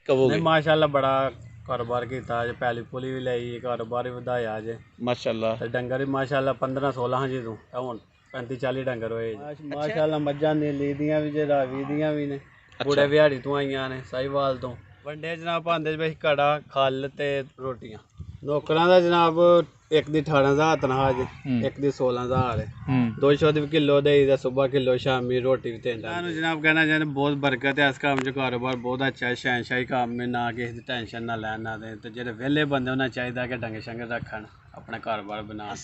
ਕਹੋਗੇ? ਨਹੀਂ ਮਾਸ਼ਾਅੱਲਾ ਬੜਾ ਕਾਰੋਬਾਰ ਕੀਤਾ ਅੱਜ, ਪੈਲੀ ਪੁਲੀ ਵੀ ਲਈ, ਕਾਰੋਬਾਰ ਵੀ ਵਧਾਇਆ ਅੱਜ ਮਾਸ਼ਾਅੱਲਾ। ਤੇ ਡੰਗਰ ਵੀ ਮਾਸ਼ਾਅੱਲਾ 15-16 ਜੀ ਤੋਂ ਹੁਣ 35-40 ਡੰਗਰ ਹੋਏ ਮਾਸ਼ਾਅੱਲਾ। ਮੱਝਾਂ ਨੀਲੀ ਦੀਆਂ ਵੀ ਜੇ ਰਾਵੀ ਦੀਆਂ ਵੀ ਨੇ, ਬੂੜੇ ਵਿਹਾੜੀ ਤੋਂ ਆਈਆਂ ਨੇ, ਸਾਹੀਵਾਲ ਤੋਂ। ਵੰਡੇ ਜਨਾਬ ਪਾਉਂਦੇ ਵਿੱਚ ਕੜਾ ਖਲ ਤੇ ਰੋਟੀਆਂ। ਨੌਕਰਾਂ ਦਾ ਜਨਾਬ ਇੱਕ ਦੀ 18,000 ਤਨਖਾਹ ਜੀ, ਇੱਕ ਦੀ 16,000 ਹੈ। 200 ਦੀ ਕਿਲੋ ਦੇਈ ਦਾ, ਸੁਬਹ ਕਿਲੋ, ਸ਼ਾਮੀ ਰੋਟੀ ਵੀ ਤਿੰਨ ਟਾਈਮ। ਜਨਾਬ ਕਹਿਣਾ ਚਾਹੁੰਦੇ ਬਹੁਤ ਬਰਕਤ ਹੈ ਇਸ ਕੰਮ 'ਚ, ਕਾਰੋਬਾਰ ਬਹੁਤ ਅੱਛਾ ਹੈ, ਸ਼ਹਿਨਸ਼ਾਹੀ ਕੰਮ ਹੈ, ਨਾ ਕਿਸੇ ਦੀ ਟੈਨਸ਼ਨ ਨਾ ਲੈਣ ਨਾ ਦੇ। ਤੇ ਜਿਹੜੇ ਵਿਹਲੇ ਬੰਦੇ ਉਹਨਾਂ ਚਾਹੀਦਾ ਕਿ ਡੰਗੇ ਸ਼ੰਗੇ ਰੱਖਣ, ਆਪਣਾ ਕਾਰੋਬਾਰ ਬਣਾਉਣ।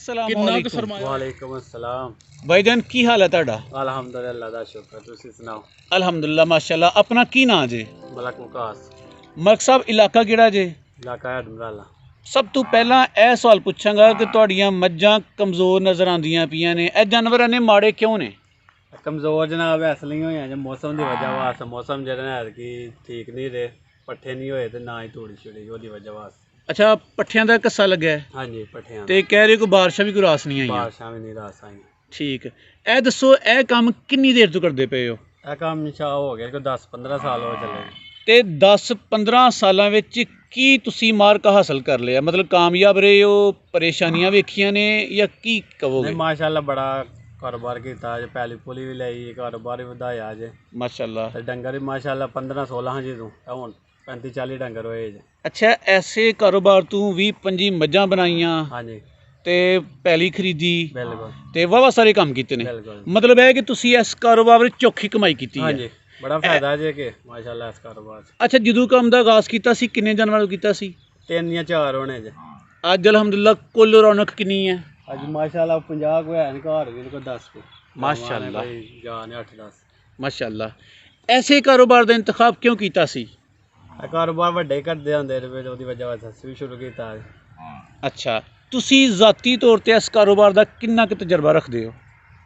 ਵਾਲੇਕੁਮ अस्सलाम ਭਾਈਜਾਨ, ਕੀ ਹਾਲ ਹੈ ਤੁਹਾਡਾ? ਅਲਹਮਦੁਲਿਲਾ ਦਾ ਸ਼ੁਕਰ, ਤੁਸੀਂ ਸੁਣਾਓ? ਅਲਹਮਦੁਲਿਲਾ ਮਾਸ਼ਾਅੱਲਾ। ਆਪਣਾ ਕੀ ਨਾਂ ਜੇ? ਮਲਕ ਮੁਕਾਸ। ਮਲਕ ਸਾਹਿਬ, ਇਲਾਕਾ ਕਿਹੜਾ ਜੇ? ਇਲਾਕਾ ਹੈ ਡਮਰਾਲਾ। ਸਭ ਤੋਂ ਪਹਿਲਾਂ ਇਹ ਸਵਾਲ ਪੁੱਛਾਂਗਾ ਕਿ ਤੁਹਾਡੀਆਂ ਮੱਝਾਂ ਕਮਜ਼ੋਰ ਨਜ਼ਰ ਆਉਂਦੀਆਂ ਪਈਆਂ ਨੇ, ਇਹ ਜਾਨਵਰਾਂ ਨੇ ਮਾੜੇ ਕਿਉਂ ਨੇ? ਕਮਜ਼ੋਰ ਜਨਾਬ ਇਸ ਲਈ ਹੋਈਆਂ ਜੇ ਮੌਸਮ ਦੀ ਵਜ੍ਹਾ ਵਾਸਤੇ। ਮੌਸਮ ਜਿਹੜਾ ਹੈ ਕਿ ਠੀਕ ਨਹੀਂ ਰਹੇ, ਪੱਠੇ ਨਹੀਂ ਹੋਏ ਤੇ ਨਾ ਹੀ ਧੂੜੀ ਛੁੜੀ, ਉਹਦੀ ਵਜ੍ਹਾ ਵਾਸਤੇ। ਅੱਛਾ, ਪੱਠਿਆਂ ਦਾ ਕੱਸਾ ਲੱਗਾ ਹੈ? ਹਾਂਜੀ ਪੱਠਿਆਂ ਤੇ ਕਹਿ ਰਹੇ ਕੋਈ ਬਾਰਿਸ਼ਾਂ ਵੀ ਕੋਈ ਰਾਸ ਨਹੀਂ ਆਈਆਂ? ਬਾਰਿਸ਼ਾਂ ਵੀ ਨਹੀਂ ਰਾਸ ਆਈਆਂ। ਠੀਕ। ਇਹ ਦੱਸੋ, ਇਹ ਕੰਮ ਕਿੰਨੀ ਦੇਰ ਤੋਂ ਕਰਦੇ ਪਏ ਹੋ? ਇਹ ਕੰਮ ਨਿਸ਼ਾ ਹੋ ਗਿਆ ਕੋਈ 10-15 ਸਾਲ ਹੋ ਚੱਲੇ। ਤੇ 10-15 ਸਾਲਾਂ ਵਿੱਚ ਕੀ ਤੁਸੀਂ ਮਾਰਕ ਹਾਸਲ ਕਰ ਲਿਆ? ਮਤਲਬ ਕਾਮਯਾਬ ਰਹੇ ਹੋ, ਪਰੇਸ਼ਾਨੀਆਂ ਵੇਖੀਆਂ ਨੇ, ਜਾਂ ਕੀ ਕਹੋਗੇ? ਮਾਸ਼ਾਅੱਲਾ ਬੜਾ ਕਾਰੋਬਾਰ ਕੀਤਾ ਅੱਜ, ਪੈਲੀ ਪੁਲੀ ਵੀ ਲਈ, ਕਾਰੋਬਾਰ ਵੀ ਵਧਾਇਆ ਅੱਜ ਮਾਸ਼ਾਅੱਲਾ। ਤੇ ਡੰਗਰ ਵੀ ਮਾਸ਼ਾਅੱਲਾ 15-16 ਜੀ ਤੋਂ ਹੁਣ 35-40 ਡੰਗਰ ਹੋਏ ਜੇ। ਅੱਛਾ, ਐਸੇ ਕਾਰੋਬਾਰ ਤੋਂ 20-25 ਮੱਝਾਂ ਬਣਾਈਆਂ? ਹਾਂਜੀ। ਤੇ ਪੈਲੀ ਖਰੀਦੀ? ਬਿਲਕੁਲ। ਤੇ ਵਾਹਵਾ ਸਾਰੇ ਕੰਮ ਕੀਤੇ ਨੇ। ਬਿਲਕੁਲ। ਮਤਲਬ ਹੈ ਕਿ ਤੁਸੀਂ ਇਸ ਕਾਰੋਬਾਰ ਵਿੱਚ ਚੌਖੀ ਕਮਾਈ ਕੀਤੀ ਹੈ? ਹਾਂਜੀ, ਬੜਾ ਫਾਇਦਾ ਜੇ ਕਿ ਮਾਸ਼ਾਅੱਲਾ ਇਸ ਕਾਰੋਬਾਰ 'ਚ। ਅੱਛਾ, ਜਦੋਂ ਕੰਮ ਦਾ ਆਗਾਜ਼ ਕੀਤਾ ਸੀ ਕਿੰਨੇ ਜਾਨਵਰਾਂ ਤੋਂ ਕੀਤਾ ਸੀ? 3 ਜਾਂ 4 ਹੋਣੇ ਜੇ। ਅੱਜ ਅਲਹਮਦੁਲਿਲਾ ਕੁੱਲ ਰੌਣਕ ਕਿੰਨੀ ਹੈ? ਅੱਜ ਮਾਸ਼ਾਅੱਲਾ 50 ਕੋਈ ਹੈ ਨਹੀਂ, ਘਰ ਵੀ ਕੋਈ 10 ਕੋ ਮਾਸ਼ਾਅੱਲਾ। ਜਾਨ 8-10 ਮਾਸ਼ਾਅੱਲਾ। ਐਸੇ ਕਾਰੋਬਾਰ ਦਾ ਇੰਤਖਾਬ ਕਿਉਂ ਕੀਤਾ ਸੀ? ਇਹ ਕਾਰੋਬਾਰ ਵੱਡੇ ਕਰਦੇ ਹੁੰਦੇ ਨੇ, ਉਹਦੀ ਵਜ੍ਹਾ ਵਾਸਤੇ ਅਸੀਂ ਵੀ ਸ਼ੁਰੂ ਕੀਤਾ। ਅੱਛਾ, ਤੁਸੀਂ ਜ਼ਾਤੀ ਤੌਰ ਤੇ ਇਸ ਕਾਰੋਬਾਰ ਦਾ ਕਿੰਨਾ ਕੁ ਤਜਰਬਾ ਰੱਖਦੇ ਹੋ?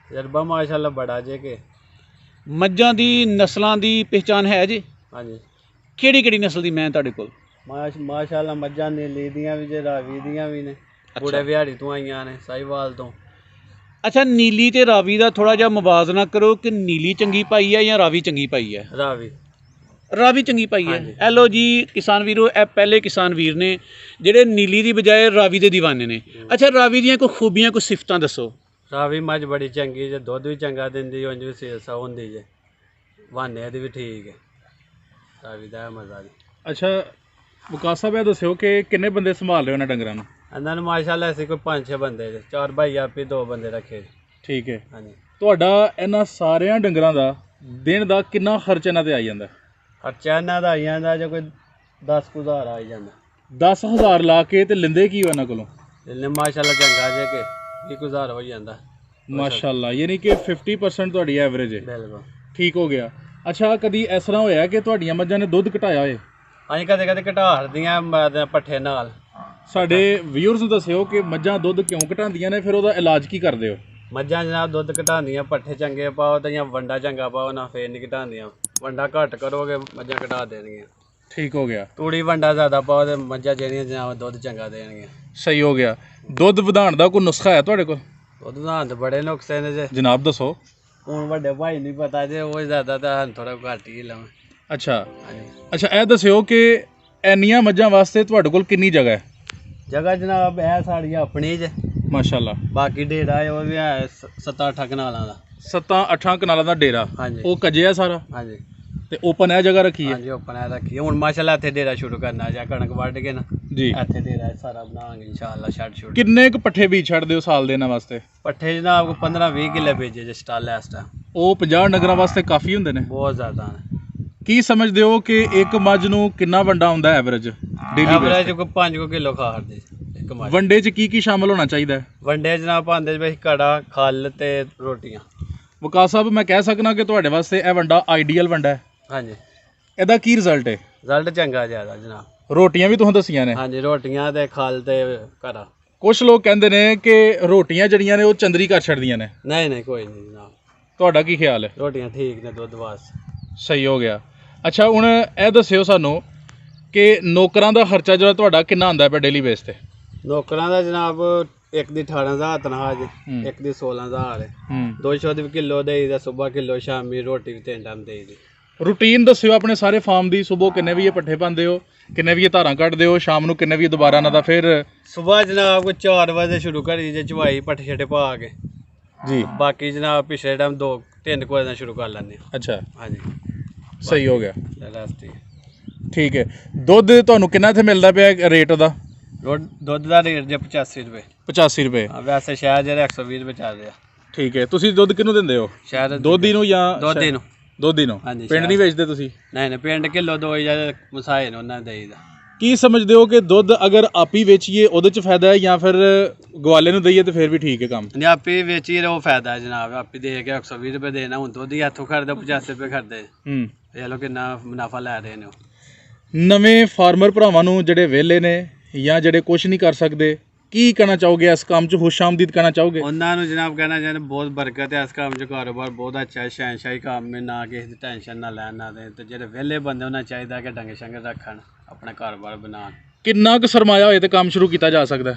ਤਜਰਬਾ ਮਾਸ਼ਾਅੱਲਾ ਬੜਾ ਜੇ ਕਿ। ਮੱਝਾਂ ਦੀ ਨਸਲਾਂ ਦੀ ਪਹਿਚਾਣ ਹੈ ਜੀ? ਹਾਂਜੀ। ਕਿਹੜੀ ਕਿਹੜੀ ਨਸਲ ਦੀ ਮੈਂ ਤੁਹਾਡੇ ਕੋਲ? ਮਾਸ਼ਾਅੱਲਾ ਮੱਝਾਂ ਨੀਲੀ ਦੀਆਂ ਵੀ ਜੇ ਰਾਵੀ ਦੀਆਂ ਵੀ ਨੇ, ਬੂੜੇ ਵਿਹਾੜੀ ਤੋਂ ਆਈਆਂ ਨੇ, ਸਾਹੀਵਾਲ ਤੋਂ। ਅੱਛਾ, ਨੀਲੀ ਤੇ ਰਾਵੀ ਦਾ ਥੋੜਾ ਜਿਹਾ ਮੁਵਾਜ਼ਨਾ ਕਰੋ ਕਿ ਨੀਲੀ ਚੰਗੀ ਪਾਈ ਹੈ ਜਾਂ ਰਾਵੀ ਚੰਗੀ ਪਾਈ ਹੈ? ਰਾਵੀ। ਰਾਵੀ ਚੰਗੀ ਪਾਈ ਹੈ। ਇਹ ਲੋ ਜੀ ਕਿਸਾਨ ਵੀਰੋ, ਇਹ ਪਹਿਲੇ ਕਿਸਾਨ ਵੀਰ ਨੇ ਜਿਹੜੇ ਨੀਲੀ ਦੀ ਬਜਾਏ ਰਾਵੀ ਦੇ دیਵਾਨੇ ਨੇ। ਅੱਛਾ, ਰਾਵੀ ਦੀਆਂ ਕੋਈ ਖੂਬੀਆਂ, ਕੋਈ ਸਿਫਤਾਂ ਦੱਸੋ। ਰਾਵੀ ਮੱਝ ਬੜੀ ਚੰਗੀ ਜੇ, ਦੁੱਧ ਵੀ ਚੰਗਾ ਦਿੰਦੀ, ਉਂਝ ਵੀ ਸੇਲਸਾ ਹੁੰਦੀ ਜੇ, ਵਾਨੇ ਦੀ ਵੀ ਠੀਕ ਹੈ, ਰਾਵੀ ਦਾ ਮਜ਼ਾ ਜੀ। ਅੱਛਾ ਮੁਕਾਸ ਸਾਹਿਬ, ਇਹ ਦੱਸਿਓ ਕਿ ਕਿੰਨੇ ਬੰਦੇ ਸੰਭਾਲ ਰਹੇ ਹੋ ਇਹਨਾਂ ਡੰਗਰਾਂ ਨੂੰ? ਇਹਨਾਂ ਨੂੰ ਮਾਸ਼ਾਅੱਲਾ ਅਸੀਂ ਕੋਈ 5-6 ਬੰਦੇ ਜੇ, 4 ਭਾਈ ਆਪੇ 2 ਬੰਦੇ ਰੱਖੇ। ਠੀਕ ਹੈ। ਹਾਂਜੀ। ਤੁਹਾਡਾ ਇਹਨਾਂ ਸਾਰਿਆਂ ਡੰਗਰਾਂ ਦਾ ਦਿਨ ਦਾ ਕਿੰਨਾ ਖਰਚ ਇਹਨਾਂ ਤੇ ਆਈ ਜਾਂਦਾ? ਖਰਚਾ ਇਹਨਾਂ ਦਾ ਆਈ ਜਾਂਦਾ ਜੇ ਕੋਈ 10,000 ਆਈ ਜਾਂਦਾ। 10,000 ਲਾ ਕੇ ਤੇ ਲੈਂਦੇ ਕੀ ਹੋ ਇਹਨਾਂ ਕੋਲੋਂ? ਇਹਨੇ ਮਾਸ਼ਾਅੱਲਾ ਚੰਗਾ ਜੇ ਕਿ 20,000 ਹੋ ਜਾਂਦਾ। ਮਾਸ਼ਾਅੱਲਾ, ਯਾਨੀ ਕਿ 50% ਤੁਹਾਡੀ ਐਵਰੇਜ ਹੈ। ਬਿਲਕੁਲ ਠੀਕ ਹੋ ਗਿਆ। ਅੱਛਾ, ਕਦੀ ਇਸ ਤਰ੍ਹਾਂ ਹੋਇਆ ਕਿ ਤੁਹਾਡੀਆਂ ਮੱਝਾਂ ਨੇ ਦੁੱਧ ਘਟਾਇਆ ਹੋਏ? ਅਸੀਂ ਕਦੇ ਕਦੇ ਘਟਾ ਹਟਦੀਆਂ ਪੱਠੇ ਨਾਲ। ਸਾਡੇ ਵਿਊਅਰਸ ਨੂੰ ਦੱਸਿਓ ਕਿ ਮੱਝਾਂ ਦੁੱਧ ਕਿਉਂ ਘਟਾਉਂਦੀਆਂ ਨੇ, ਫਿਰ ਉਹਦਾ ਇਲਾਜ ਕੀ ਕਰਦੇ ਹੋ? ਮੱਝਾਂ ਜਨਾਬ ਦੁੱਧ ਘਟਾਉਂਦੀਆਂ, ਪੱਠੇ ਚੰਗੇ ਪਾਓ ਤੇ ਜਾਂ ਵੰਡਾ ਚੰਗਾ ਪਾਓ ਨਾ, ਫੇਰ ਨਹੀਂ ਘਟਾਉਂਦੀਆਂ। ਵੰਡਾ ਘੱਟ ਕਰੋਗੇ ਮੱਝਾਂ ਘਟਾ ਦੇਣਗੀਆਂ। ਠੀਕ ਹੋ ਗਿਆ। ਤੂੜੀ ਵੰਡਾ ਜ਼ਿਆਦਾ ਪਾਓ ਤੇ ਮੱਝਾਂ ਜਿਹੜੀਆਂ ਜਨਾਬ ਦੁੱਧ ਚੰਗਾ ਦੇਣਗੀਆਂ। ਸਹੀ ਹੋ ਗਿਆ। ਦੁੱਧ ਵਧਾਉਣ ਦਾ ਕੋਈ ਨੁਸਖਾ ਹੈ ਤੁਹਾਡੇ ਕੋਲ? ਦੁੱਧ ਵਧਾਉਣ ਦੇ ਬੜੇ ਨੁਕਸੇ ਨੇ ਜੇ। ਜਨਾਬ ਦੱਸੋ। ਹੁਣ ਵੱਡੇ ਭਾਈ ਨਹੀਂ ਪਤਾ ਜੇ, ਉਹ ਜ਼ਿਆਦਾ ਤਾਂ ਥੋੜਾ ਘੱਟ ਹੀ ਲਾਵਾਂ। ਅੱਛਾ। ਹਾਂਜੀ। ਅੱਛਾ, ਇਹ ਦੱਸਿਓ ਕਿ ਇੰਨੀਆਂ ਮੱਝਾਂ ਵਾਸਤੇ ਤੁਹਾਡੇ ਕੋਲ ਕਿੰਨੀ ਜਗ੍ਹਾ ਹੈ? ਜਗ੍ਹਾ ਜਨਾਬ ਇਹ ਸਾਡੀ ਆਪਣੀ ਜੇ ਮਾਸ਼ਾਅੱਲਾ। ਬਾਕੀ ਡੇਰਾ ਹੈ ਉਹ ਵੀ ਹੈ 7-8 ਕਨਾਲਾਂ ਦਾ। 7-8 ਕਨਾਲਾਂ ਦਾ ਡੇਰਾ? ਹਾਂਜੀ। ਉਹ ਕੱਜਿਆ ਸਾਰਾ? ਹਾਂਜੀ। ਤੇ ਓਪਨ ਇਹ ਜਗ੍ਹਾ ਰੱਖੀ ਹੈ? ਹਾਂਜੀ ਓਪਨ ਹੈ ਰੱਖੀ। ਹੁਣ ਮਾਸ਼ਾਅੱਲਾ ਇੱਥੇ ਡੇਰਾ ਸ਼ੁਰੂ ਕਰਨਾ ਜਾਂ ਕਣਕ ਵੱਢ ਕੇ ਨਾ ਜੀ ਇੱਥੇ ਡੇਰਾ ਸਾਰਾ ਬਣਾਵਾਂਗੇ ਇਨਸ਼ਾਅੱਲਾ। ਛੱਡ ਛੁੱਟ ਕਿੰਨੇ ਕੁ ਪੱਠੇ ਵੀ ਛੱਡ ਦਿਓ ਸਾਲ ਦੇ ਇਹਨਾਂ ਵਾਸਤੇ? ਪੱਠੇ ਜਨਾਬ ਕੋ 15-20 ਕਿੱਲੇ ਭੇਜੇ ਜੇ ਸਟਾਲ ਇਸ ਟਾਈਮ। ਉਹ 50 ਡੰਗਰਾਂ ਵਾਸਤੇ ਕਾਫੀ ਹੁੰਦੇ ਨੇ? ਬਹੁਤ ਜ਼ਿਆਦਾ ਨੇ। ਕੀ ਸਮਝਦੇ ਹੋ ਕਿ ਇੱਕ ਮੱਝ ਨੂੰ ਕਿੰਨਾ ਵੰਡਾ ਹੁੰਦਾ ਐਵਰੇਜ ਡੇਲੀ? ਐਵਰੇਜ ਕੋਈ 5 ਕਿਲੋ ਖਾ ਹਰਦੇ ਇੱਕ ਮੱਝ। ਵੰਡੇ 'ਚ ਕੀ ਕੀ ਸ਼ਾਮਲ ਹੋਣਾ ਚਾਹੀਦਾ ਹੈ? ਵੰਡੇ ਜਨਾਬ ਪਾਉਂਦੇ ਵਿੱਚ ਕੜਾ ਖਲ ਤੇ ਰੋਟੀਆਂ। ਵਕਾਸ ਸਾਹਿਬ, ਮੈਂ ਕਹਿ ਸਕਦਾ ਕਿ ਤੁਹਾਡੇ ਵਾਸਤੇ ਇਹ ਵੰਡਾ ਆਈਡੀਅਲ ਵੰਡਾ ਹੈ? ਹਾਂਜੀ। ਇਹਦਾ ਕੀ ਰਿਜ਼ਲਟ ਹੈ? ਰਿਜ਼ਲਟ ਚੰਗਾ ਜ਼ਿਆਦਾ ਜਨਾਬ। ਰੋਟੀਆਂ ਵੀ ਤੁਹਾਨੂੰ ਦੱਸੀਆਂ ਨੇ? ਹਾਂਜੀ, ਰੋਟੀਆਂ ਤੇ ਖਲ ਤੇ ਕੜਾ। ਕੁਝ ਲੋਕ ਕਹਿੰਦੇ ਨੇ ਕਿ ਰੋਟੀਆਂ ਜਿਹੜੀਆਂ ਨੇ ਉਹ ਚੰਦਰੀ ਕਰ ਛੱਡਦੀਆਂ ਨੇ। ਨਹੀਂ ਕੋਈ ਨਹੀਂ ਜਨਾਬ। ਤੁਹਾਡਾ ਕੀ ਖਿਆਲ ਹੈ? ਰੋਟੀਆਂ ਠੀਕ ਨੇ ਦੁੱਧ ਵਾਸਤੇ। ਸਹੀ ਹੋ ਗਿਆ। ਅੱਛਾ, ਹੁਣ ਇਹ ਦੱਸਿਓ ਸਾਨੂੰ ਕਿ ਨੌਕਰਾਂ ਦਾ ਖਰਚਾ ਜਿਹੜਾ ਤੁਹਾਡਾ ਕਿੰਨਾ ਆਉਂਦਾ ਪਿਆ ਡੇਲੀ ਬੇਸ ਤੇ? ਨੌਕਰਾਂ ਦਾ ਜਨਾਬ ਇੱਕ ਦੀ 18,000 ਤਨਖਾਹ ਜੇ, ਇੱਕ ਦੀ 16,000 ਹੈ। 200 ਦੀ ਕਿਲੋ ਦੇਈ ਦਾ, ਸੁਬਹ ਕਿਲੋ, ਸ਼ਾਮੀ ਰੋਟੀ ਵੀ 3 ਟਾਈਮ ਦੇਈ ਦੀ। ਰੂਟੀਨ ਦੱਸਿਓ ਆਪਣੇ ਸਾਰੇ ਫਾਰਮ ਦੀ। ਸਵੇਰ ਕਿੰਨੇ ਵਜੇ ਪੱਠੇ ਪਾਉਂਦੇ ਹੋ, ਕਿੰਨੇ ਵਜੇ ਧਾਰਾਂ ਕੱਢਦੇ ਹੋ, ਸ਼ਾਮ ਨੂੰ ਕਿੰਨੇ ਵਜੇ ਦੁਬਾਰਾ ਇਹਨਾਂ ਦਾ ਫਿਰ? ਸੁਬਾਹ ਜਨਾਬ ਕੋਈ 4 ਵਜੇ ਸ਼ੁਰੂ ਕਰੀ ਜੇ ਚਵਾਈ ਪੱਠੇ ਛੱਟੇ ਪਾ ਕੇ ਜੀ। ਬਾਕੀ ਜਨਾਬ ਪਿਛਲੇ ਟਾਈਮ 2-3 ਵਜੇ ਨਾਲ ਸ਼ੁਰੂ ਕਰ ਲੈਂਦੇ ਹਾਂ। ਅੱਛਾ, ਹਾਂਜੀ ਸਹੀ ਹੋ ਗਿਆ। ਰੈਸਟ ਠੀਕ ਹੈ। ਦੁੱਧ ਤੁਹਾਨੂੰ ਕਿੰਨਾ ਇੱਥੇ ਮਿਲਦਾ ਪਿਆ ਰੇਟ ਉਹਦਾ? ਦੁੱਧ ਦਾ ਰੇਟ ਜੇ 85 ਰੁਪਏ। 85 ਰੁਪਏ। ਹਾਂ, ਵੈਸੇ ਸ਼ਹਿਰ ਜਿਹੜੇ 120 ਰੁਪਏ ਚੱਲ ਰਿਹਾ। ਠੀਕ ਹੈ। ਤੁਸੀਂ ਦੁੱਧ ਕਿਹਨੂੰ ਦਿੰਦੇ ਹੋ? ਸ਼ਹਿਰ ਦੋਧੀ ਨੂੰ ਜਾਂ ਦੋਧੀ ਨੂੰ? ਦੋਧੀ ਨੂੰ। ਹਾਂਜੀ, ਪਿੰਡ ਨਹੀਂ ਵੇਚਦੇ ਤੁਸੀਂ? ਨਹੀਂ ਪਿੰਡ ਕਿਲੋ 2000 ਮਸਾਏ ਨੇ ਉਹਨਾਂ ਦੇ ਦੇਈਦਾ। ਕੀ ਸਮਝਦੇ ਹੋ ਕਿ ਦੁੱਧ ਅਗਰ ਆਪੀ ਵੇਚੀਏ ਉਹਦੇ ਚ ਫਾਇਦਾ ਹੈ ਜਾਂ ਫਿਰ ਗਵਾਲੇ ਨੂੰ ਦਈਏ ਤੇ ਫਿਰ ਵੀ ਠੀਕ ਹੈ ਕੰਮ? ਨਹੀਂ ਆਪੇ ਵੇਚੀ ਉਹ ਫਾਇਦਾ ਜਨਾਬ। ਆਪੇ ਦੇ ਕੇ 120 ਰੁਪਏ ਦੇਣਾ, ਹੁਣ ਦੁੱਧ ਹੀ ਹੱਥੋਂ ਖੜਦਾ 85 ਰੁਪਏ ਖੜਦੇ। ਇਹ ਲੋ ਕਿੰਨਾ ਮੁਨਾਫਾ ਲੈ ਰਹੇ ਨੇ ਉਹ। ਨਵੇਂ ਫਾਰਮਰ ਭਰਾਵਾਂ ਨੂੰ ਜਿਹੜੇ ਵਿਹਲੇ ਨੇ ਜਾਂ ਜਿਹੜੇ ਕੁਝ ਨਹੀਂ ਕਰ ਸਕਦੇ, ਕੀ ਕਹਿਣਾ ਚਾਹੋਗੇ ਇਸ ਕੰਮ 'ਚ? ਖੁਸ਼ ਆਮਦੀਦ ਕਹਿਣਾ ਚਾਹੋਗੇ ਉਹਨਾਂ ਨੂੰ? ਜਨਾਬ ਕਹਿਣਾ ਚਾਹੁੰਦੇ ਬਹੁਤ ਬਰਕਤ ਹੈ ਇਸ ਕੰਮ 'ਚ, ਕਾਰੋਬਾਰ ਬਹੁਤ ਅੱਛਾ ਹੈ, ਸ਼ਹਿਨਸ਼ਾਹੀ ਕੰਮ ਹੈ, ਨਾ ਕਿਸੇ ਦੀ ਟੈਨਸ਼ਨ ਨਾ ਲੈਣ ਨਾ ਦੇ। ਤੇ ਜਿਹੜੇ ਵਿਹਲੇ ਬੰਦੇ ਉਹਨਾਂ ਚਾਹੀਦਾ ਕਿ ਡੰਗੇ ਸ਼ੰਗੇ ਰੱਖਣ, ਆਪਣਾ ਕਾਰੋਬਾਰ ਬਣਾਉਣ। ਕਿੰਨਾ ਕੁ ਸਰਮਾਇਆ ਹੋਏ ਤੇ ਕੰਮ ਸ਼ੁਰੂ ਕੀਤਾ ਜਾ ਸਕਦਾ?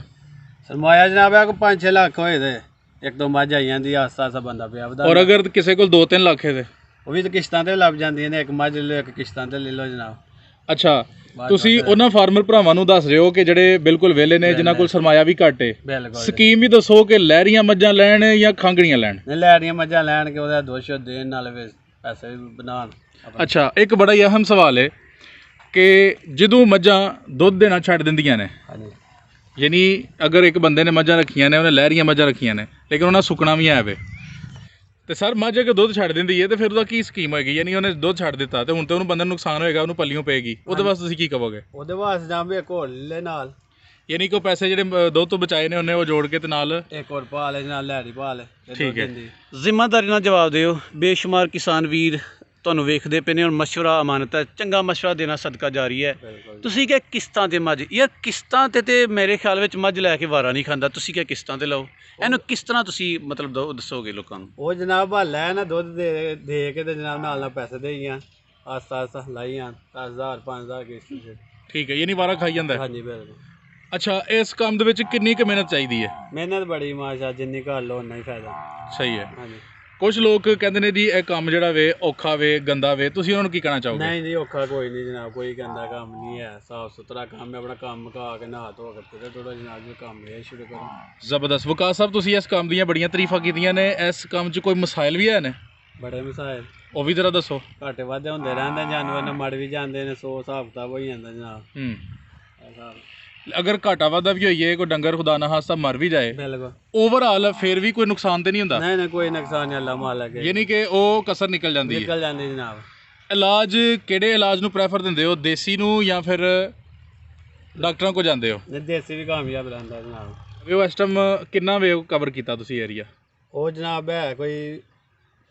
ਸਰਮਾਇਆ ਜਨਾਬ ਹੈ ਕੋਈ 5-6 ਲੱਖ ਹੋਏ ਤੇ ਇੱਕ ਦੋ ਮੱਝ ਆਈ ਜਾਂਦੀ, ਆਸਤਾ ਬੰਦਾ ਪਿਆ ਵਧਾ। ਔਰ ਅਗਰ ਕਿਸੇ ਕੋਲ 2-3 ਲੱਖ ਹੈ ਤੇ ਉਹ ਵੀ ਤਾਂ ਕਿਸ਼ਤਾਂ ਤੇ ਲੱਭ ਜਾਂਦੀਆਂ ਨੇ। ਇੱਕ ਮੱਝ ਲੈ ਲਓ, ਇੱਕ ਕਿਸ਼ਤਾਂ ਤੇ ਲੈ ਲਓ ਜਨਾਬ। ਅੱਛਾ, ਤੁਸੀਂ ਉਹਨਾਂ ਫਾਰਮਰ ਭਰਾਵਾਂ ਨੂੰ ਦੱਸ ਰਹੇ ਹੋ ਕਿ ਜਿਹੜੇ ਬਿਲਕੁਲ ਵਿਹਲੇ ਨੇ, ਜਿਨ੍ਹਾਂ ਕੋਲ ਸਰਮਾਇਆ ਵੀ ਘੱਟ ਹੈ, ਬਿਲਕੁਲ ਸਕੀਮ ਵੀ ਦੱਸੋ ਕਿ ਲਹਿਰੀਆਂ ਮੱਝਾਂ ਲੈਣ ਜਾਂ ਖਾਂਗਣੀਆਂ ਲੈਣ? ਨਹੀਂ, ਲੈਣੀਆਂ ਮੱਝਾਂ ਲੈਣ ਕੇ ਉਹਦਾ ਦੁੱਧ ਦੇਣ ਨਾਲ ਪੈਸੇ ਵੀ ਬਣਾਉਣ। ਅੱਛਾ, ਇੱਕ ਬੜਾ ਹੀ ਅਹਿਮ ਸਵਾਲ ਹੈ ਕਿ ਜਦੋਂ ਮੱਝਾਂ ਦੁੱਧ ਦੇਣਾ ਛੱਡ ਦਿੰਦੀਆਂ ਨੇ, ਹਾਂਜੀ, ਯਾਨੀ ਅਗਰ ਇੱਕ ਬੰਦੇ ਨੇ ਮੱਝਾਂ ਰੱਖੀਆਂ ਨੇ, ਉਹਨੇ ਲਹਿਰੀਆਂ ਮੱਝਾਂ ਰੱਖੀਆਂ ਨੇ, ਲੇਕਿਨ ਉਹਨਾਂ ਸੁੱਕਣਾ ਵੀ ਹੈ ਵੇ, ਤੇ ਸਰ ਮੱਝ ਅਗਰ ਦੁੱਧ ਛੱਡ ਦਿੰਦੀ ਹੈ ਤੇ ਫਿਰ ਉਹਦਾ ਕੀ ਸਕੀਮ ਹੋਏਗੀ? ਯਾਨੀ ਉਹਨੇ ਦੁੱਧ ਛੱਡ ਦਿੱਤਾ ਤੇ ਹੁਣ ਤੇ ਉਹਨੂੰ ਬੰਦੇ ਨੂੰ ਨੁਕਸਾਨ ਹੋਏਗਾ, ਉਹਨੂੰ ਪੱਲੀਓਂ ਪਏਗੀ, ਉਹਦੇ ਵਾਸਤੇ ਤੁਸੀਂ ਕੀ ਕਹੋਗੇ? ਉਹਦੇ ਵਾਸਤੇ ਜਾਂ ਵੀ ਇੱਕ ਹੋਰ ਲੈ ਨਾਲ, ਯਾਨੀ ਕਿ ਉਹ ਪੈਸੇ ਜਿਹੜੇ ਦੁੱਧ ਤੋਂ ਬਚਾਏ ਨੇ ਉਹਨੇ ਉਹ ਜੋੜ ਕੇ ਤੇ ਨਾਲ ਇੱਕ ਹੋਰ ਪਾ ਲੈ, ਨਾਲ ਲੈੜੀ ਪਾ ਲੈ। ਠੀਕ ਹੈ। ਜ਼ਿੰਮੇਦਾਰੀ ਨਾਲ ਜਵਾਬ ਦਿਓ। ਬੇਸ਼ੁਮਾਰ ਕਿਸਾਨ ਵੀਰ ਤੁਹਾਨੂੰ ਵੇਖਦੇ ਪਏ ਨੇ, ਹੁਣ ਮਸ਼ਵਰਾ ਅਮਾਨਤ ਹੈ, ਚੰਗਾ ਮਸ਼ਵਰਾ ਦੇਣਾ ਸਦਕਾ ਜਾਰੀ ਹੈ। ਤੁਸੀਂ ਕਿ ਕਿਸ਼ਤਾਂ ਤੇ ਮੱਝ, ਯਾਰ ਕਿਸ਼ਤਾਂ ਤੇ ਮੇਰੇ ਖਿਆਲ ਵਿੱਚ ਮੱਝ ਲੈ ਕੇ ਵਾਰਾ ਨਹੀਂ ਖਾਂਦਾ। ਤੁਸੀਂ ਕਿ ਕਿਸ਼ਤਾਂ ਤੇ ਲਓ, ਇਹਨੂੰ ਕਿਸ ਤਰ੍ਹਾਂ ਤੁਸੀਂ ਮਤਲਬ ਦੱਸੋਗੇ ਲੋਕਾਂ ਨੂੰ? ਉਹ ਜਨਾਬ ਹਾਲਾ ਹੈ ਨਾ, ਦੁੱਧ ਦੇ ਕੇ ਤੇ ਜਨਾਬ ਨਾਲ ਪੈਸੇ ਦੇਈਆਂ, ਆਸਤਾ ਲਾਈਆਂ 10,000 5,000 ਕਿਸ਼ਤ। ਠੀਕ ਹੈ, ਯਾਨੀ ਵਾਰਾ ਖਾਈ ਜਾਂਦਾ? ਹਾਂਜੀ ਬਿਲਕੁਲ। ਅੱਛਾ, ਇਸ ਕੰਮ ਦੇ ਵਿੱਚ ਕਿੰਨੀ ਕੁ ਮਿਹਨਤ ਚਾਹੀਦੀ ਹੈ? ਮਿਹਨਤ ਬੜੀ ਮਾਸ਼ਾ, ਜਿੰਨੀ ਕਰ ਲਓ ਉਨਾ ਹੀ ਫਾਇਦਾ। ਸਹੀ ਹੈ। ਹਾਂਜੀ। ਕੁਝ ਲੋਕ ਕਹਿੰਦੇ ਨੇ ਜੀ ਇਹ ਕੰਮ ਜਿਹੜਾ ਵੇ ਔਖਾ ਵੇ, ਗੰਦਾ ਵੇ, ਤੁਸੀਂ ਉਹਨਾਂ ਨੂੰ ਕੀ ਕਹਿਣਾ ਚਾਹੋਗੇ? ਨਹੀਂ ਜੀ, ਔਖਾ ਕੋਈ ਨਹੀਂ ਜਨਾਬ, ਕੋਈ ਗੰਦਾ ਕੰਮ ਨਹੀਂ ਹੈ, ਸਾਫ ਸੁਥਰਾ ਕੰਮ ਹੈ। ਆਪਣਾ ਕੰਮ ਕਾ ਕੇ ਨਹਾ ਧੋ ਕੇ ਫਿਰ ਥੋੜਾ ਜਨਾਬ ਜੀ ਕੰਮ ਇਹ ਸ਼ੁਰੂ ਕਰੋ। ਜ਼ਬਰਦਸਤ। ਵਿਕਾਸ ਸਾਹਿਬ, ਤੁਸੀਂ ਇਸ ਕੰਮ ਦੀਆਂ ਬੜੀਆਂ ਤਾਰੀਫਾਂ ਕੀਤੀਆਂ ਨੇ, ਇਸ ਕੰਮ 'ਚ ਕੋਈ ਮਸਾਇਲ ਵੀ ਹੈ ਨੇ? ਬੜੇ ਮਸਾਇਲ ਉਹ ਵੀ ਜ਼ਰਾ ਦੱਸੋ। ਘਾਟੇ ਵਾਧੇ ਹੁੰਦੇ ਰਹਿੰਦੇ, ਜਾਨਵਰ ਨਾਲ ਮੜ ਵੀ ਜਾਂਦੇ ਨੇ, 100 ਹਿਸਾਬ ਕਿਤਾਬ ਹੋ ਜਾਂਦਾ ਜਨਾਬ। ਅਗਰ ਘਾਟਾ ਵਾਧਾ ਵੀ ਹੋਈਏ, ਕੋਈ ਡੰਗਰ ਖੁਦਾ ਨਾ ਖਾਸਤਾ ਮਰ ਵੀ ਜਾਏ, ਬਿਲਕੁਲ ਓਵਰਆਲ ਫਿਰ ਵੀ ਕੋਈ ਨੁਕਸਾਨ ਤੇ ਨਹੀਂ ਹੁੰਦਾ? ਨਹੀਂ ਕੋਈ ਨੁਕਸਾਨ ਨਹੀਂ, ਅੱਲਾ ਮਾਲਕ ਹੈ। ਯਾਨੀ ਕਿ ਉਹ ਕਸਰ ਨਿਕਲ ਜਾਂਦੀ ਹੈ? ਨਿਕਲ ਜਾਂਦੀ ਜਨਾਬ। ਇਲਾਜ ਕਿਹੜੇ ਇਲਾਜ ਨੂੰ ਪ੍ਰੈਫਰ ਦਿੰਦੇ ਹੋ, ਦੇਸੀ ਨੂੰ ਜਾਂ ਫਿਰ ਡਾਕਟਰਾਂ ਕੋਲ ਜਾਂਦੇ ਹੋ? ਦੇਸੀ ਵੀ ਕਾਮਯਾਬ ਰਹਿੰਦਾ ਜਨਾਬ। ਉਹ ਇਸ ਟਾਈਮ ਕਿੰਨਾ ਵੇ ਕਵਰ ਕੀਤਾ ਤੁਸੀਂ ਏਰੀਆ? ਉਹ ਜਨਾਬ ਹੈ ਕੋਈ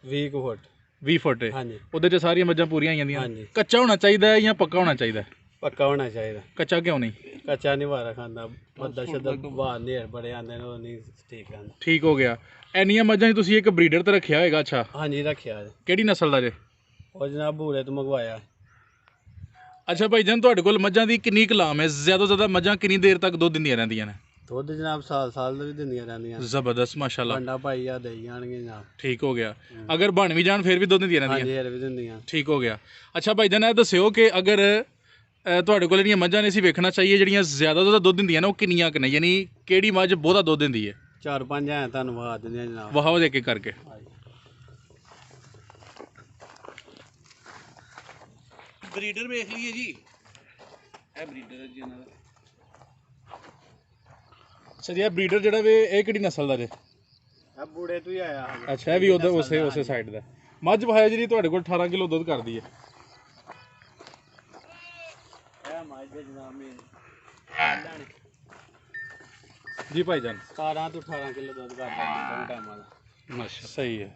20 ਫੁੱਟ। 20 ਫੁੱਟ? ਹਾਂਜੀ। ਉਹਦੇ 'ਚ ਸਾਰੀਆਂ ਮੱਝਾਂ ਪੂਰੀਆਂ ਆ ਜਾਂਦੀਆਂ? ਹਾਂਜੀ। ਕੱਚਾ ਹੋਣਾ ਚਾਹੀਦਾ ਹੈ ਜਾਂ ਪੱਕਾ ਹੋਣਾ ਚਾਹੀਦਾ? ਪੱਕਾ ਹੋਣਾ ਚਾਹੀਦਾ। ਕੱਚਾ ਕਿਉਂ ਨਹੀਂ? ਕੱਚਾ ਨਹੀਂ ਵਾਰਾ ਖਾਂਦਾ, ਬੱਦਾ ਸ਼ੁੱਧ ਬਾਹਰ ਨੇੜ ਬੜੇ ਆਉਂਦੇ ਨੇ, ਉਹ ਨਹੀਂ ਠੀਕ ਰਹਿੰਦਾ। ਠੀਕ ਹੋ ਗਿਆ। ਇੰਨੀਆਂ ਮੱਝਾਂ 'ਚ ਤੁਸੀਂ ਇੱਕ ਬਰੀਡਰ ਤੇ ਰੱਖਿਆ ਹੋਏਗਾ? ਅੱਛਾ, ਹਾਂਜੀ ਰੱਖਿਆ ਜੀ। ਕਿਹੜੀ ਨਸਲ ਦਾ ਜੇ? ਉਹ ਜਨਾਬ ਬੂਰੇ ਤੋਂ ਮੰਗਵਾਇਆ। ਅੱਛਾ ਭਾਈ ਜਾਨ, ਤੁਹਾਡੇ ਕੋਲ ਮੱਝਾਂ ਦੀ ਕਿੰਨੀ ਕਲਾਮ ਹੈ? ਜ਼ਿਆਦਾ ਤੋਂ ਜ਼ਿਆਦਾ ਮੱਝਾਂ ਕਿੰਨੀ ਦੇਰ ਤੱਕ ਦੁੱਧ ਦਿੰਦੀਆਂ ਰਹਿੰਦੀਆਂ ਨੇ? ਦੁੱਧ ਜਨਾਬ ਸਾਲ ਵੀ ਦਿੰਦੀਆਂ ਰਹਿੰਦੀਆਂ। ਜ਼ਬਰਦਸਤ, ਮਾਸ਼ਾਅੱਲਾ। ਵੰਡਾ ਭਾਈ ਆ ਦੇਈ ਜਾਣਗੇ ਜਨਾਬ। ਠੀਕ ਹੋ ਗਿਆ। ਅਗਰ ਬਣ ਵੀ ਜਾਣ ਫਿਰ ਵੀ ਦੁੱਧ ਦਿੰਦੀਆਂ ਰਹਿੰਦੀਆਂ? ਹਾਂਜੀ, ਫਿਰ ਵੀ ਦਿੰਦੀਆਂ। ਠੀਕ ਹੋ ਗਿਆ। ਅੱਛਾ ਭਾਈ ਜਾਨ, ਇਹ ਦੱਸਿਓ ਕਿ ਅਗਰ ਤੁਹਾਡੇ ਕੋਲ ਜਿਹੜੀਆਂ ਮੱਝਾਂ ਨੇ ਅਸੀਂ ਵੇਖਣਾ ਚਾਹੀਏ ਜਿਹੜੀਆਂ ਜ਼ਿਆਦਾ ਤੋਂ ਜ਼ਿਆਦਾ ਦੁੱਧ ਦਿੰਦੀਆਂ ਨੇ, ਉਹ ਕਿੰਨੀਆਂ ਕੁ ਨੇ? ਯਾਨੀ ਕਿਹੜੀ ਮੱਝ ਬਹੁਤਾ ਦੁੱਧ ਦਿੰਦੀ ਹੈ? 4-5 ਐ ਤੁਹਾਨੂੰ ਵਹਾ ਦਿੰਦੀਆਂ ਜਨਾਬ। ਵਹਾਓ ਦੇ ਕੇ ਕਰਕੇ। ਬਰੀਡਰ ਵੇਖ ਲਈਏ ਜੀ, ਇਹ ਬਰੀਡਰ ਹੈ ਜੀ ਇਹਨਾਂ ਦਾ। ਅੱਛਾ ਜੀ, ਇਹ ਬਰੀਡਰ ਜਿਹੜਾ ਵੇ ਇਹ ਕਿਹੜੀ ਨਸਲ ਦਾ ਜੇ? ਇਹ ਬੂੜੇ ਤੋਂ ਹੀ ਆਇਆ। ਅੱਛਾ, ਇਹ ਵੀ ਉਸੇ ਸਾਈਡ ਦਾ ਮੱਝ ਵਹਾਇਆ ਜਿਹੜੀ ਤੁਹਾਡੇ ਕੋਲ 18 ਕਿਲੋ ਦੁੱਧ ਕਰਦੀ ਹੈ? ਇਹ ਮੱਝ ਦੇ ਜਨਾਬ ਮੇਨ ਜੀ ਭਾਈ ਜਾਨ। 17 ਤੋਂ 18 ਕਿਲੋ ਦੁੱਧ ਕਰਦਾ ਦੋ ਟਾਈਮਾਂ ਦਾ। ਮਾਸ਼ਾ, ਸਹੀ ਹੈ।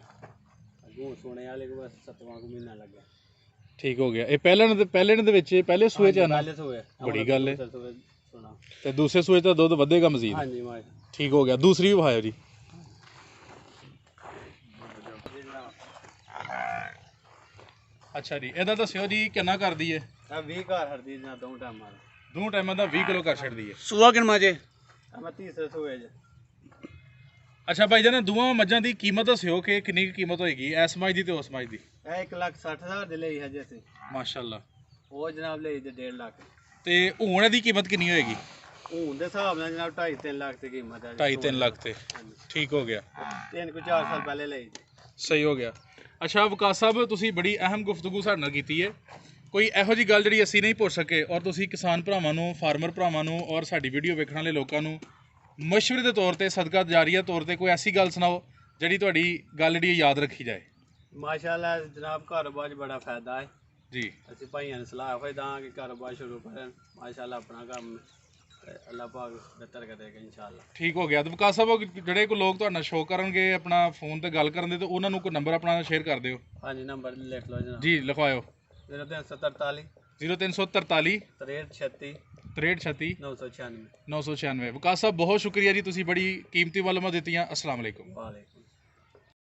ਅੱਗੋਂ ਸੋਨੇ ਵਾਲੇ ਕੋ ਬਸ 7ਵਾਂ ਮਹੀਨਾ ਲੱਗਾ। ਠੀਕ ਹੋ ਗਿਆ। ਇਹ ਪਹਿਲੇ ਦੇ ਵਿੱਚ ਪਹਿਲੇ ਸੂਏ ਚ ਆਣਾ? ਪਹਿਲੇ ਸੂਏ। ਬੜੀ ਗੱਲ ਹੈ। ਸੁਣਾ ਤੇ ਦੂਸਰੇ ਸੂਏ ਤਾਂ ਦੁੱਧ ਵਧੇਗਾ ਮਜ਼ੀਦ? ਹਾਂਜੀ ਮਾਜ। ਠੀਕ ਹੋ ਗਿਆ। ਦੂਸਰੀ ਵੀ ਵਹਾਇਓ ਜੀ। ਅੱਛਾ ਜੀ, ਇਹਦਾ ਦੱਸਿਓ ਜੀ ਕਿੰਨਾ ਕਰਦੀ ਹੈ? ਇਹ 20 ਘਰ ਹਰਦੀ ਨਾ ਦੋ ਟਾਈਮਾਂ ਦਾ। ਦੋ ਟਾਈਮਾਂ ਦਾ 20 ਕਿਲੋ ਕਰ ਛੱਡਦੀ ਹੈ। ਸੂਆ ਕਿੰਨਾ ਜੇ? ਮੈਂ ਤੀਸਰੇ ਸੂਏ ਚ। ਅੱਛਾ ਭਾਈ ਜਾਨ, ਦੋਵਾਂ ਮੱਝਾਂ ਦੀ ਕੀਮਤ ਦੱਸਿਓ ਕਿ ਕਿੰਨੀ ਕੁ ਕੀਮਤ ਹੋਏਗੀ, ਇਸ ਮੱਝ ਦੀ ਤੇ ਉਸ ਮੱਝ ਦੀ? ਇਹ 1,60,000 ਦੇ ਲਈ ਹਜੇ ਤੇ ਮਾਸ਼ਾਅੱਲਾ। ਉਹ ਜਨਾਬ ਲਈ ਤੇ 1.5 ਲੱਖ। ਤੇ ਹੁਣ ਇਹਦੀ ਕੀਮਤ ਕਿੰਨੀ ਹੋਏਗੀ? ਹੁਣ ਦੇ ਹਿਸਾਬ ਨਾਲ ਜਨਾਬ 2.5-3 ਲੱਖ ਦੀ ਕੀਮਤ ਹੈ। 2.5-3 ਲੱਖ ਤੇ ਠੀਕ ਹੋ ਗਿਆ। 3-4 ਸਾਲ ਪਹਿਲੇ ਲਈ ਜੀ। ਸਹੀ ਹੋ ਗਿਆ। ਅੱਛਾ ਵਿਕਾਸ ਸਾਹਿਬ, ਤੁਸੀਂ ਬੜੀ ਅਹਿਮ ਗੁਫ਼ਤਗੂ ਸਾਡੇ ਨਾਲ ਕੀਤੀ ਹੈ। ਕੋਈ ਇਹੋ ਜਿਹੀ ਗੱਲ ਜਿਹੜੀ ਅਸੀਂ ਨਹੀਂ ਪੁੱਛ ਸਕੇ ਔਰ ਤੁਸੀਂ ਕਿਸਾਨ ਭਰਾਵਾਂ ਨੂੰ, ਫਾਰਮਰ ਭਰਾਵਾਂ ਨੂੰ ਔਰ ਸਾਡੀ ਵੀਡੀਓ ਵੇਖਣ ਵਾਲੇ ਲੋਕਾਂ ਨੂੰ ਮਸ਼ਵਰੇ ਦੇ ਤੌਰ ਤੇ, ਸਦਕਾ ਜਾਰੀਆ ਤੌਰ ਤੇ ਕੋਈ ਐਸੀ ਗੱਲ ਸੁਣਾਓ ਜਿਹੜੀ ਤੁਹਾਡੀ ਗੱਲ ਜਿਹੜੀ ਯਾਦ ਰੱਖੀ ਜਾਏ। ਮਾਸ਼ਾਅੱਲਾ ਜਨਾਬ ਕਾਰੋਬਾਰ 'ਚ ਬੜਾ ਫਾਇਦਾ ਹੈ ਜੀ। ਅਸੀਂ ਭਾਈਆਂ ਨੂੰ ਸਲਾਹ ਹੋਏ ਤਾਂ ਕਿ ਕਾਰੋਬਾਰ ਸ਼ੁਰੂ ਕਰਨ। ਮਾਸ਼ਾਅੱਲਾ ਆਪਣਾ ਕੰਮ ਤੇ ਅੱਲਾਹ ਪਾਕ ਬਿਹਤਰ ਕਰੇਗਾ ਇਨਸ਼ਾਅੱਲਾ। ਠੀਕ ਹੋ ਗਿਆ। ਤੇ ਵਿਕਾਸ ਸਾਹਿਬ, ਜਿਹੜੇ ਕੋਈ ਲੋਕ ਤੁਹਾਡਾ ਸ਼ੋਅ ਕਰਨਗੇ ਆਪਣਾ ਫੋਨ ਤੇ ਗੱਲ ਕਰਨ ਦੇ, ਤੇ ਉਹਨਾਂ ਨੂੰ ਕੋਈ ਨੰਬਰ ਆਪਣਾ ਸ਼ੇਅਰ ਕਰ ਦਿਓ। ਹਾਂਜੀ ਨੰਬਰ ਲਿਖ ਲਓ ਜਨਾਬ। ਜੀ ਲਿਖਵਾਇਓ। 0343 0343 6336 6336 996। 996। ਵਿਕਾਸ ਸਾਹਿਬ ਬਹੁਤ ਸ਼ੁਕਰੀਆ ਜੀ, ਤੁਸੀਂ ਬੜੀ ਕੀਮਤੀ ਮਾਲੂਮਾਤ ਦਿੱਤੀਆਂ। ਅਸਲਾਮ ਅਲੈਕੁਮ। ਵਾਲੇਕੁਮ।